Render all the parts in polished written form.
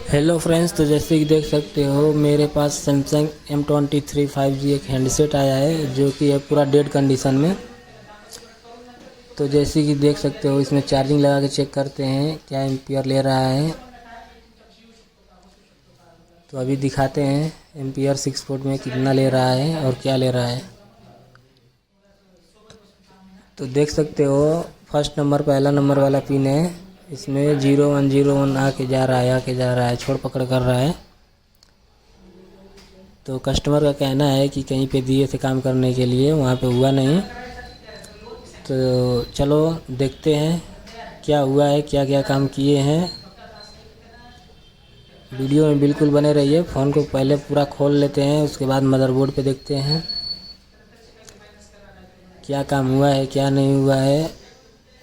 Hello friends, तो जैसे कि देख सकते हो मेरे पास सैमसंग M23 5G एक हैंडसेट आया है जो कि है पूरा डेड कंडीशन में। तो जैसे कि देख सकते हो इसमें चार्जिंग लगा के चेक करते हैं क्या एम्पियर ले रहा है। तो अभी दिखाते हैं एम्पियर 6 वोल्ट में कितना ले रहा है और क्या ले रहा है। तो देख सकते हो फर्स्ट नंबर पहला नंबर वाला पिन है, इसमें 0101 आके जा रहा है छोड़ पकड़ कर रहा है। तो कस्टमर का कहना है कि कहीं पे दिए थे काम करने के लिए, वहाँ पे हुआ नहीं। तो चलो देखते हैं क्या हुआ है, क्या क्या काम किए हैं। वीडियो में बिल्कुल बने रहिए। फ़ोन को पहले पूरा खोल लेते हैं, उसके बाद मदरबोर्ड पे देखते हैं क्या काम हुआ है क्या नहीं हुआ है,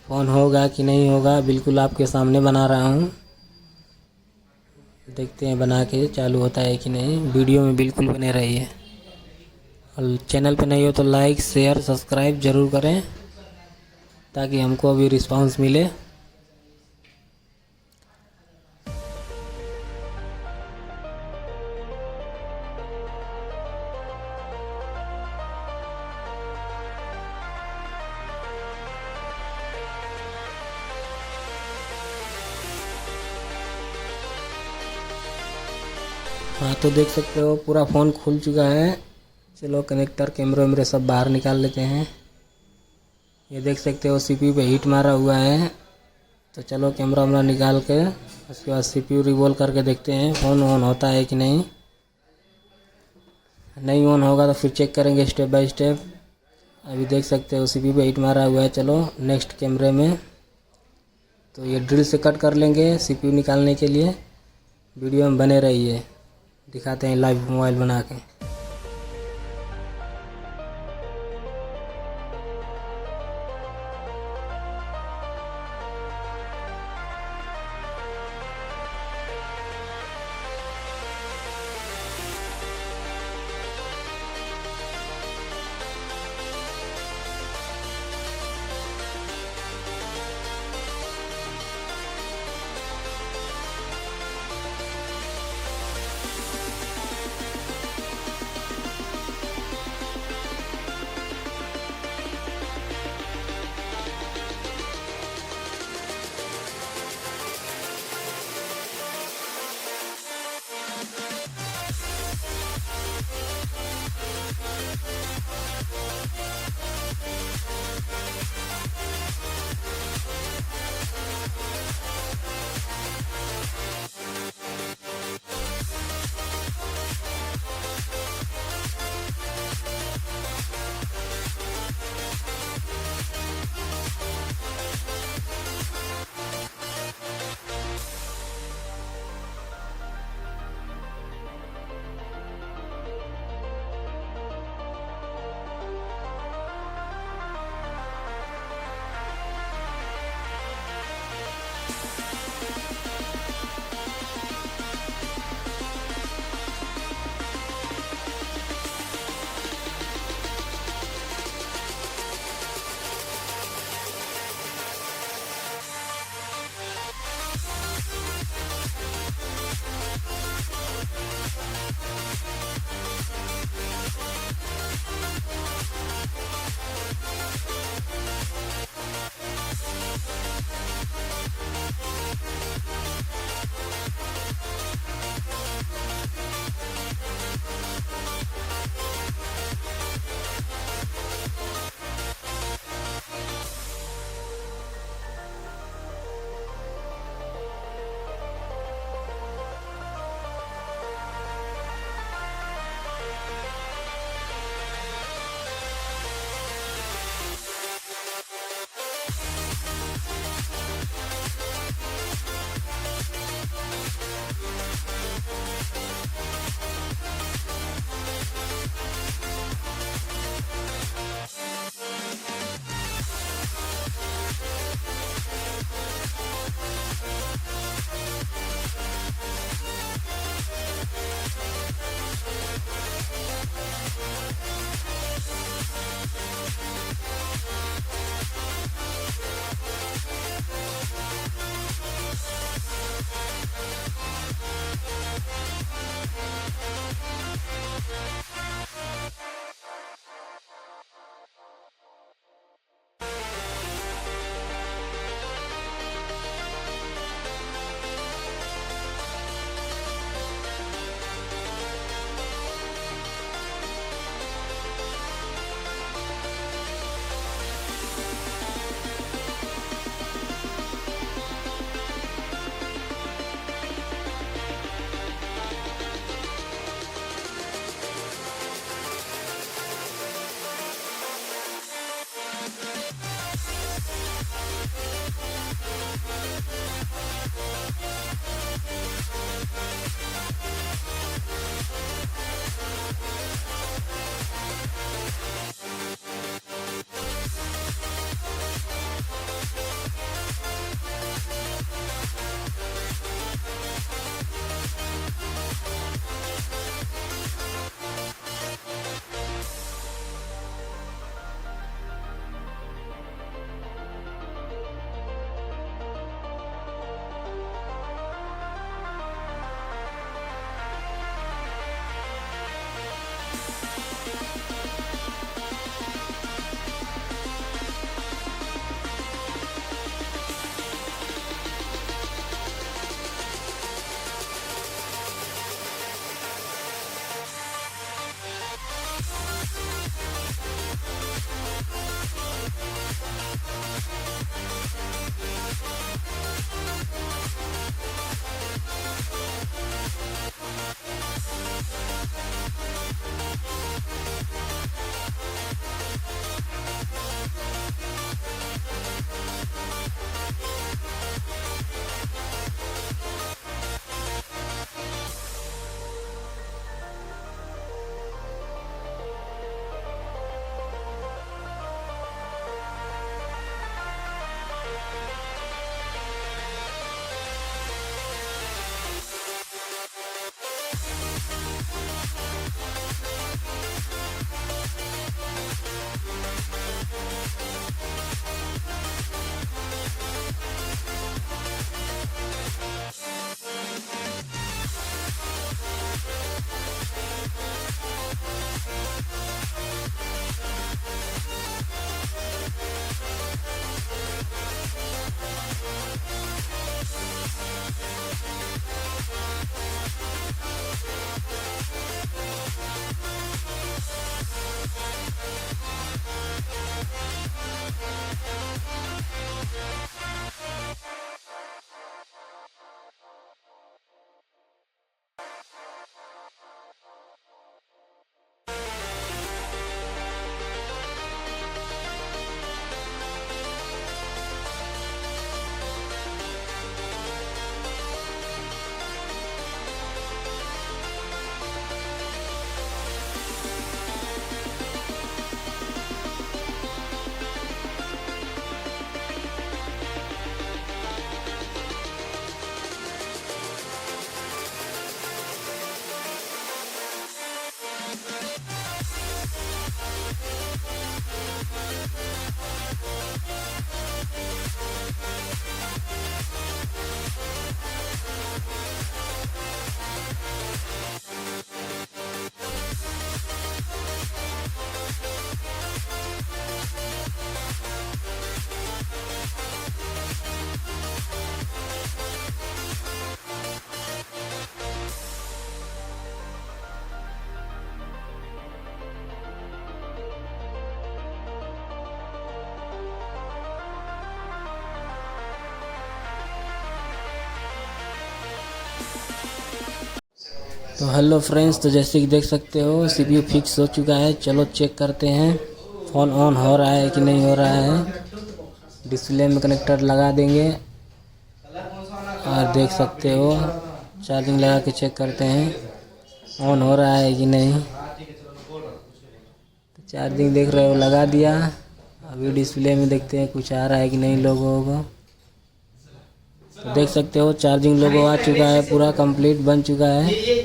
फ़ोन होगा कि नहीं होगा। बिल्कुल आपके सामने बना रहा हूँ, देखते हैं बना के चालू होता है कि नहीं। वीडियो में बिल्कुल बने रहिए और चैनल पे नहीं हो तो लाइक शेयर सब्सक्राइब ज़रूर करें ताकि हमको भी रिस्पांस मिले। हाँ, तो देख सकते हो पूरा फ़ोन खुल चुका है। चलो कनेक्टर कैमरे वैमरे सब बाहर निकाल लेते हैं। ये देख सकते हो CPU पे हीट मारा हुआ है। तो चलो कैमरा वैमरा निकाल के उसके बाद CPU रिवॉल्व करके देखते हैं फ़ोन ऑन होता है कि नहीं। नहीं ऑन होगा तो फिर चेक करेंगे स्टेप बाय स्टेप। अभी देख सकते हो CPU पे हीट मारा हुआ है। चलो नेक्स्ट कैमरे में, तो ये ड्रिल से कट कर लेंगे CPU निकालने के लिए। वीडियो में बने रहिए, दिखाते हैं लाइव मोबाइल बना के। तो हेलो फ्रेंड्स, तो जैसे कि देख सकते हो सीपीयू फिक्स हो चुका है। चलो चेक करते हैं फ़ोन ऑन हो रहा है कि नहीं हो रहा है। डिस्प्ले में कनेक्टर लगा देंगे और देख सकते हो चार्जिंग लगा के चेक करते हैं ऑन हो रहा है कि नहीं। तो चार्जिंग देख रहे हो लगा दिया। अभी डिस्प्ले में देखते हैं कुछ आ रहा है कि नहीं लोगों को। तो देख सकते हो चार्जिंग लोगो आ चुका है, पूरा कंप्लीट बन चुका है।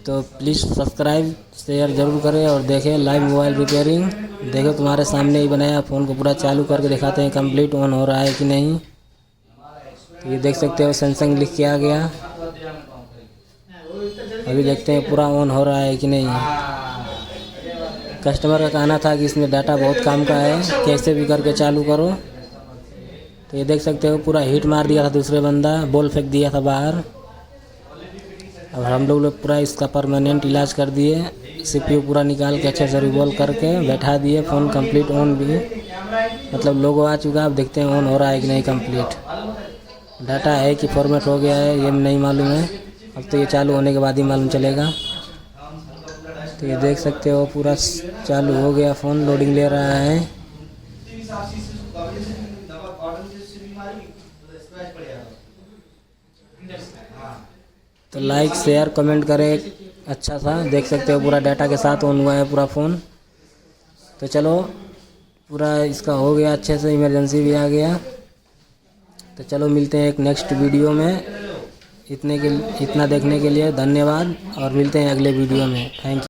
तो प्लीज़ सब्सक्राइब शेयर ज़रूर करें और देखें लाइव मोबाइल रिपेयरिंग। देखो तुम्हारे सामने ही बनाया, फ़ोन को पूरा चालू करके दिखाते हैं कंप्लीट ऑन हो रहा है कि नहीं। तो ये देख सकते हो सैमसंग लिख के आ गया। अभी देखते हैं पूरा ऑन हो रहा है कि नहीं। कस्टमर का कहना था कि इसमें डाटा बहुत काम का है, कैसे भी करके चालू करो। तो ये देख सकते हो पूरा हीट मार दिया था दूसरे बंदा, बॉल फेंक दिया था बाहर। अब हम लोग पूरा इसका परमानेंट इलाज कर दिए। सीपीयू पूरा निकाल के अच्छे से रिवॉल्व करके बैठा दिए। फ़ोन कंप्लीट ऑन भी, मतलब लोगो आ चुका। अब देखते हैं ऑन हो रहा है कि नहीं कंप्लीट। डाटा है कि फॉर्मेट हो गया है ये नहीं मालूम है। अब तो ये चालू होने के बाद ही मालूम चलेगा। तो ये देख सकते हो पूरा चालू हो गया, फ़ोन लोडिंग ले रहा है। तो लाइक शेयर कमेंट करें अच्छा सा। देख सकते हो पूरा डाटा के साथ ऑन हुआ है पूरा फ़ोन। तो चलो पूरा इसका हो गया अच्छे से, इमरजेंसी भी आ गया। तो चलो मिलते हैं एक नेक्स्ट वीडियो में। इतना देखने के लिए धन्यवाद और मिलते हैं अगले वीडियो में। Thank you.